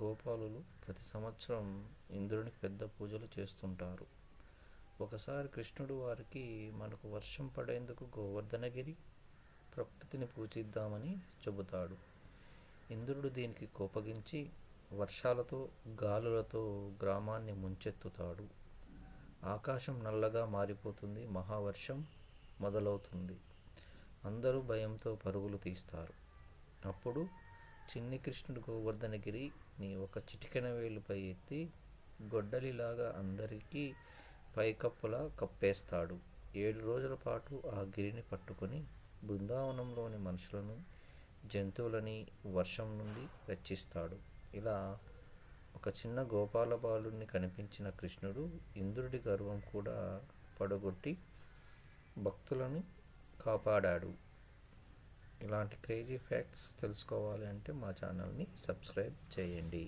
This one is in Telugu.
గోపాలులు ప్రతి సంవత్సరం ఇంద్రునికి పెద్ద పూజలు చేస్తుంటారు. ఒకసారి కృష్ణుడు వారికి మనకు వర్షం పడేందుకు గోవర్ధనగిరి ప్రకృతిని పూజిద్దామని చెబుతాడు. ఇంద్రుడు దీనికి కోపగించి వర్షాలతో గాలులతో గ్రామాన్ని ముంచెత్తుతాడు. ఆకాశం నల్లగా మారిపోతుంది. మహావర్షం మొదలవుతుంది. అందరూ భయంతో పరుగులు తీస్తారు. అప్పుడు చిన్ని కృష్ణుడు గోవర్ధనగిరిని ఒక చిటికెన వేలుపై ఎత్తి గొడ్డలిలాగా అందరికీ పైకప్పులా కప్పేస్తాడు. 7 రోజుల పాటు ఆ గిరిని పట్టుకొని బృందావనంలోని మనుషులను, జంతువులని వర్షం నుండి రక్షిస్తాడు. ఇలా ఒక చిన్న గోపాల బాలుడిని కనిపించిన కృష్ణుడు ఇంద్రుడి గర్వం కూడా పడగొట్టి భక్తులను కాపాడాడు. ఇలాంటి క్రేజీ ఫ్యాక్ట్స్ తెలుసుకోవాలి అంటే మా ఛానల్ని సబ్స్క్రైబ్ చేయండి.